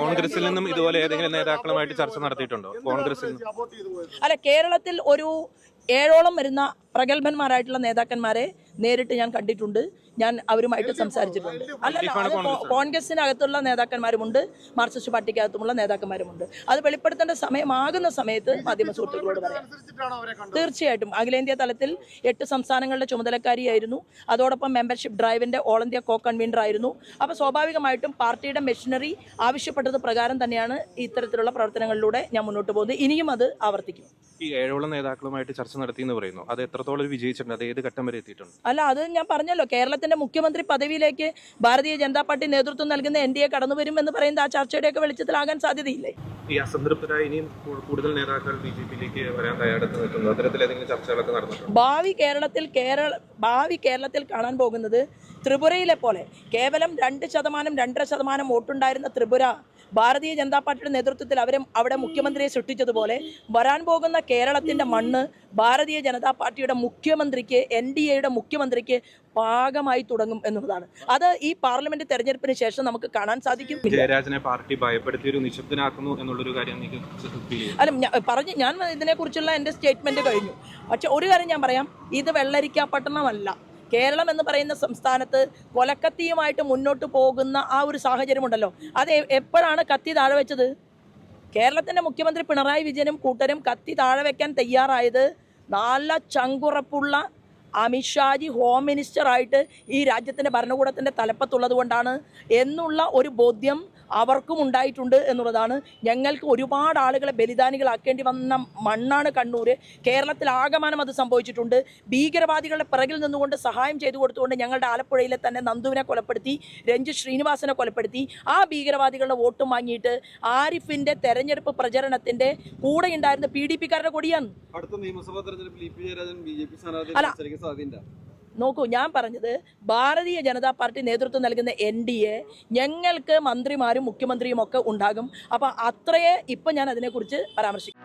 കോൺഗ്രസിൽ നിന്നും ഇതുപോലെ ഏതെങ്കിലും നേതാക്കളുമായിട്ട് ചർച്ച നടത്തിയിട്ടുണ്ടോ? കോൺഗ്രസിൽ അല്ല, കേരളത്തിൽ ഒരു 7ഓളം വരുന്ന പ്രഗത്ഭന്മാരായിട്ടുള്ള നേതാക്കന്മാരെ നേരിട്ട് ഞാൻ കണ്ടിട്ടുണ്ട്. ഞാൻ അവരുമായിട്ട് സംസാരിച്ചിട്ടുണ്ട്. അല്ല, കോൺഗ്രസിനകത്തുള്ള നേതാക്കന്മാരുമുണ്ട്, മാർക്സിസ്റ്റ് പാർട്ടിക്കകത്തുമുള്ള നേതാക്കന്മാരുമുണ്ട്. അത് വെളിപ്പെടുത്തേണ്ട സമയമാകുന്ന സമയത്ത് മാധ്യമ സുഹൃത്തുക്കളോട് പറയാം. തീർച്ചയായിട്ടും അഖിലേന്ത്യാ തലത്തിൽ 8 സംസ്ഥാനങ്ങളുടെ ചുമതലക്കാരിയായിരുന്നു. അതോടൊപ്പം മെമ്പർഷിപ്പ് ഡ്രൈവിന്റെ ഓൾ ഇന്ത്യ കോ കൺവീനർ ആയിരുന്നു. അപ്പോൾ സ്വാഭാവികമായിട്ടും പാർട്ടിയുടെ മെഷീനറി ആവശ്യപ്പെട്ടത് പ്രകാരം തന്നെയാണ് ഇത്തരത്തിലുള്ള പ്രവർത്തനങ്ങളിലൂടെ ഞാൻ മുന്നോട്ട് പോകുന്നത്. ഇനിയും അത് ആവർത്തിക്കും. ഈ 7ഓളം നേതാക്കളുമായിട്ട് ചർച്ച നടത്തിയെന്ന് പറയുന്നു. അത് എത്രത്തോളം വിജയിച്ചിട്ടുണ്ട്? അത് ഏത് ഘട്ടം വരെ എത്തിയിട്ടുണ്ട്? അല്ല, അത് ഞാൻ പറഞ്ഞല്ലോ, കേരളത്തിന്റെ മുഖ്യമന്ത്രി പദവിയിലേക്ക് ഭാരതീയ ജനതാ പാർട്ടി നേതൃത്വം നൽകുന്ന NDA കടന്നു വരും എന്ന് പറയുന്നത് ആ ചർച്ചയുടെയൊക്കെ വെളിച്ചത്തിലാകാൻ സാധ്യതയില്ലേ? ഈ അസംതൃപ്തരായ ഇനിയും കൂടുതൽ നേതാക്കൾ BJP-യിലേക്ക് വരാൻ തയ്യാറെടുത്ത് നിൽക്കുന്നു. അത്തരത്തിൽ ഏതെങ്കിലും ചർച്ചകളൊക്കെ നടന്നിട്ടുണ്ട്? ഭാവി കേരളത്തിൽ കാണാൻ പോകുന്നത് ത്രിപുരയിലെ പോലെ കേവലം 2%, 2.5% വോട്ടുണ്ടായിരുന്ന ത്രിപുര ഭാരതീയ ജനതാ പാർട്ടിയുടെ നേതൃത്വത്തിൽ അവിടെ മുഖ്യമന്ത്രിയെ സൃഷ്ടിച്ചതുപോലെ വരാൻ പോകുന്ന കേരളത്തിന്റെ മണ്ണ് ഭാരതീയ ജനതാ പാർട്ടിയുടെ മുഖ്യമന്ത്രിക്ക്, NDAയുടെ മുഖ്യമന്ത്രിക്ക് പാകമായി തുടങ്ങും എന്നുള്ളതാണ്. അത് ഈ പാർലമെന്റ് തെരഞ്ഞെടുപ്പിന് ശേഷം നമുക്ക് കാണാൻ സാധിക്കും. ജയരാജനെ പാർട്ടി ഭയപ്പെടുത്തി ഒരു നിശബ്ദനാക്കുന്നു എന്നുള്ളൊരു കാര്യം അല്ല, ഞാൻ ഇതിനെക്കുറിച്ചുള്ള എൻ്റെ സ്റ്റേറ്റ്മെന്റ് കഴിഞ്ഞു. പക്ഷെ ഒരു കാര്യം ഞാൻ പറയാം, ഇത് വെള്ളരിക്ക പട്ടണമല്ല. കേരളം എന്ന് പറയുന്ന സംസ്ഥാനത്ത് കൊലക്കത്തിയുമായിട്ട് മുന്നോട്ട് പോകുന്ന ആ ഒരു സാഹചര്യമുണ്ടല്ലോ, അത് എപ്പോഴാണ് കത്തി താഴെ വെച്ചത്? കേരളത്തിൻ്റെ മുഖ്യമന്ത്രി പിണറായി വിജയനും കൂട്ടരും കത്തി താഴെ വെക്കാൻ തയ്യാറായത് നല്ല ചങ്കുറപ്പുള്ള അമിത്ഷാജി ഹോം മിനിസ്റ്ററായിട്ട് ഈ രാജ്യത്തിൻ്റെ ഭരണകൂടത്തിൻ്റെ തലപ്പത്തുള്ളത് കൊണ്ടാണ് എന്നുള്ള ഒരു ബോധ്യം അവർക്കും ഉണ്ടായിട്ടുണ്ട് എന്നുള്ളതാണ്. ഞങ്ങൾക്ക് ഒരുപാട് ആളുകളെ ബലിദാനികളാക്കേണ്ടി വന്ന മണ്ണാണ് കണ്ണൂർ. കേരളത്തിലാകമാനം അത് സംഭവിച്ചിട്ടുണ്ട്. ഭീകരവാദികളുടെ പിറകിൽ നിന്നുകൊണ്ട് സഹായം ചെയ്തു കൊടുത്തുകൊണ്ട് ഞങ്ങളുടെ ആലപ്പുഴയിലെ തന്നെ നന്ദുവിനെ കൊലപ്പെടുത്തി, രഞ്ജിത്ത് ശ്രീനിവാസനെ കൊലപ്പെടുത്തി. ആ ഭീകരവാദികളുടെ വോട്ടും വാങ്ങിയിട്ട് ആരിഫിന്റെ തെരഞ്ഞെടുപ്പ് പ്രചരണത്തിന്റെ കൂടെ ഉണ്ടായിരുന്ന PDP-കാരുടെ കൊടിയാണ്. അടുത്ത നിയമസഭാ തെരഞ്ഞെടുപ്പിൽ BJP സാധ്യത. നോക്കൂ, ഞാൻ പറഞ്ഞത് ഭാരതീയ ജനതാ പാർട്ടി നേതൃത്വം നൽകുന്ന NDA ഞങ്ങൾക്ക് മന്ത്രിമാരും മുഖ്യമന്ത്രിയും ഒക്കെ ഉണ്ടാകും. അപ്പോൾ അത്രയേ ഇപ്പം ഞാൻ അതിനെക്കുറിച്ച് പരാമർശിക്കും.